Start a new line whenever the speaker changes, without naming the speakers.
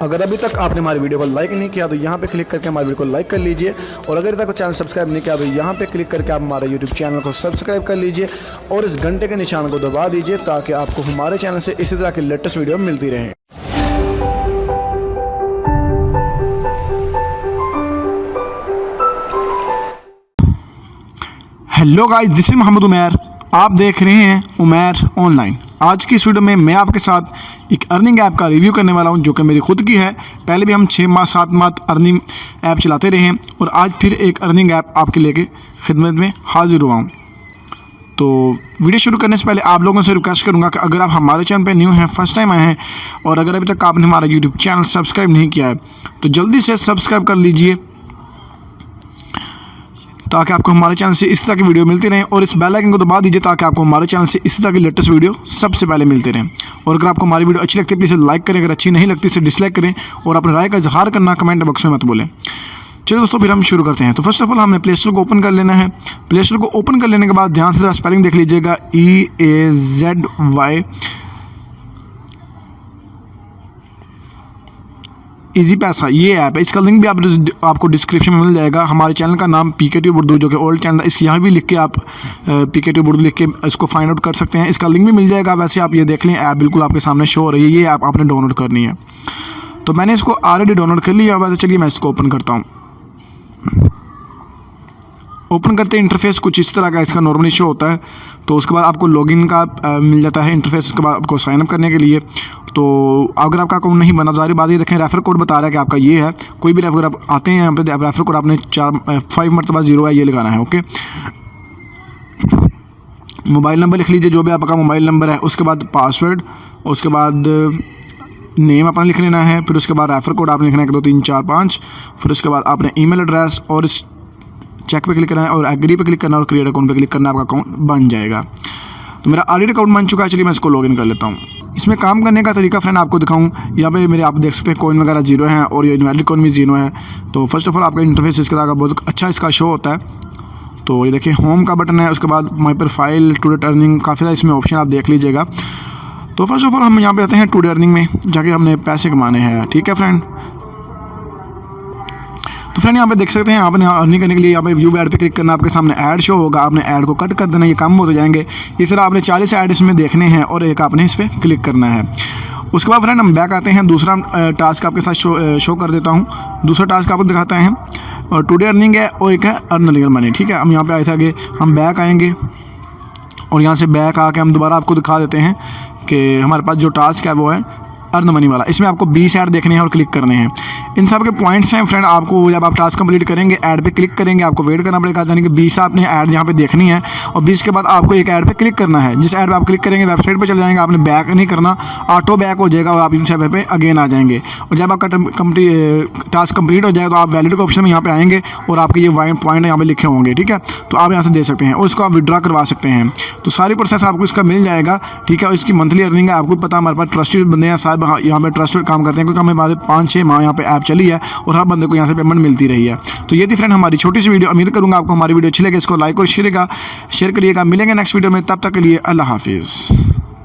अगर अभी तक आपने हमारी वीडियो को लाइक नहीं किया तो यहाँ पे क्लिक करके हमारी वीडियो को लाइक कर लीजिए, और अगर तक चैनल सब्सक्राइब नहीं किया तो यहाँ पे क्लिक करके आप हमारे यूट्यूब चैनल को सब्सक्राइब कर लीजिए और इस घंटे के निशान को दबा दीजिए ताकि आपको हमारे चैनल से इसी तरह की लेटेस्ट वीडियो मिलती रहे।
Hello guys, this is Mohammad Umair. आप देख रहे हैं उमैर ऑनलाइन। आज की इस वीडियो में मैं आपके साथ एक अर्निंग ऐप का रिव्यू करने वाला हूं जो कि मेरी खुद की है। पहले भी हम 6-7 माह अर्निंग ऐप चलाते रहे हैं और आज फिर एक अर्निंग ऐप आपके लेके खिदमत में हाजिर हुआ हूं। तो वीडियो शुरू करने से पहले आप लोगों से रिक्वेस्ट करूंगा कि अगर आप हमारे चैनल पे न्यू हैं, फर्स्ट टाइम आए हैं और अगर अभी तक आपने हमारा यूट्यूब चैनल सब्सक्राइब नहीं किया है तो जल्दी से सब्सक्राइब कर लीजिए ताकि आपको हमारे चैनल से इस तरह की वीडियो मिलती रहें, और इस बेल आइकन को दबा दीजिए ताकि आपको हमारे चैनल से इस तरह की लेटेस्ट वीडियो सबसे पहले मिलते रहें। और अगर आपको हमारी वीडियो अच्छी लगती है प्लीज़ लाइक करें, अगर अच्छी नहीं लगती इसे डिसलाइक करें और अपनी राय का इजहार करना कमेंट बॉक्स में मत बोलें। चलिए दोस्तों, फिर हम शुरू करते हैं। तो फर्स्ट ऑफ ऑल हमने प्ले स्टोर को ओपन कर लेना है। प्ले स्टोर को ओपन कर लेने के बाद ध्यान से स्पेलिंग देख लीजिएगा, EAZY इजी पैसा, ये ऐप है। इसका लिंक भी आपको डिस्क्रिप्शन में मिल जाएगा। हमारे चैनल का नाम PK ट्यूब उर्दू जो कि ओल्ड चैनल है, इसके यहाँ भी लिख के आप PK ट्यूब उर्दू लिख के इसको फाइंड आउट कर सकते हैं। इसका लिंक भी मिल जाएगा। वैसे आप ये देख लें, ऐप बिल्कुल आपके सामने शो हो रही है। ये ऐप आपने डाउनलोड करनी है। तो मैंने इसको ऑलरेडी डाउनलोड कर लिया। वैसे चलिए मैं इसको ओपन करता हूँ। ओपन करते इंटरफेस कुछ इस तरह का इसका नॉर्मली शो होता है। तो उसके बाद आपको लॉगिन का मिल जाता है इंटरफेस। उसके बाद आपको साइनअप करने के लिए, तो अगर आपका अकाउंट नहीं बना, जारी बात ये देखें रेफर कोड बता रहा है कि आपका ये है। कोई भी रेफर आप आते हैं यहाँ पे, रेफर कोड आपने 5 मरतबा 0 है ये लगाना है। ओके, मोबाइल नंबर लिख लीजिए जो भी आपका मोबाइल नंबर है। उसके बाद पासवर्ड, उसके बाद नेम अपना लिख लेना है। फिर उसके बाद रेफर कोड आपने लिखना है 1 2 3 4 5। फिर उसके बाद आपने ईमेल एड्रेस और इस चेक पे क्लिक करना है और एग्री पे क्लिक करना है और क्रिएट अकाउंट पे क्लिक करना है। आपका अकाउंट बन जाएगा। तो मेरा ऑलरेडी अकाउंट बन चुका है। चलिए मैं इसको लॉगिन कर लेता हूँ। इसमें काम करने का तरीका फ्रेंड आपको दिखाऊं। यहाँ पे मेरे आप देख सकते हैं कॉइन वगैरह 0 हैं और ये इनवैलिड कॉइन भी 0 है। तो फर्स्ट ऑफ ऑल आपका इंटरफेस इसके तरह का बहुत अच्छा इसका शो होता है। तो ये देखिए होम का बटन है, उसके बाद माई प्रोफाइल, टुडे अर्निंग, काफ़ी सारे इसमें ऑप्शन आप देख लीजिएगा। तो फर्स्ट ऑफ ऑल हम यहाँ पे आते हैं टुडे अर्निंग में, जाके हमने पैसे कमाने हैं। ठीक है फ्रेंड। तो फ्रेंड यहाँ पे देख सकते हैं, आपने अर्निंग करने के लिए यहाँ पे व्यू ऐड पे क्लिक करना, आपके सामने ऐड शो होगा। आपने ऐड को कट कर देना, ये कम हो जाएंगे। इस तरह आपने 40 ऐड इसमें देखने हैं और एक आपने इस पर क्लिक करना है। उसके बाद फ्रेंड हम बैक आते हैं। दूसरा टास्क आपके साथ शो कर देता हूँ। दूसरा टास्क आपको दिखाते हैं और टुडे अर्निंग है और एक है अर्न लीगल मनी। ठीक है, हम यहाँ पे आए थे आगे, हम बैक आएंगे और यहाँ से बैक आके हम दोबारा आपको दिखा देते हैं कि हमारे पास जो टास्क है वो है अर्न मनी वाला। इसमें आपको 20 ऐड देखने हैं और क्लिक करने हैं। इन सब के पॉइंट्स हैं फ्रेंड। आपको जब आप टास्क कंप्लीट करेंगे ऐड पे क्लिक करेंगे, आपको वेट करना पड़ेगा, यानी कि 20 आपने ऐड यहाँ पे देखनी है और 20 के बाद आपको एक ऐड पे क्लिक करना है। जिस ऐड पे आप क्लिक करेंगे वेबसाइट पे चले जाएंगे, आपने बैक नहीं करना, ऑटो बैक हो जाएगा और आप इन सब पे अगेन आ जाएंगे। और जब आपका टास्क कंप्लीट हो जाएगा तो आप वैलिड के ऑप्शन में यहाँ पे आएंगे और आपके ये पॉइंट यहाँ पे लिखे होंगे। ठीक है, तो आप यहाँ से दे सकते हैं और इसको आप विड्रॉ करवा सकते हैं। तो सारी प्रोसेस आपको इसका मिल जाएगा। ठीक है, और इसकी मंथली अर्निंग है। आपको पता हमारे पास ट्रस्टेड बंदे हैं साहब, यहाँ पे ट्रस्टेड काम करते हैं क्योंकि हमारे 5-6 माह यहाँ पे ऐप चली है और हर बंदे को यहाँ से पेमेंट मिलती रही है। तो ये थी फ्रेंड हमारी छोटी सी वीडियो। उम्मीद करूँगा आपको हमारी वीडियो अच्छी लगे। इसको लाइक और शेयर करिएगा। मिलेंगे नेक्स्ट वीडियो में, तब तक के लिए अल्लाह हाफिज़।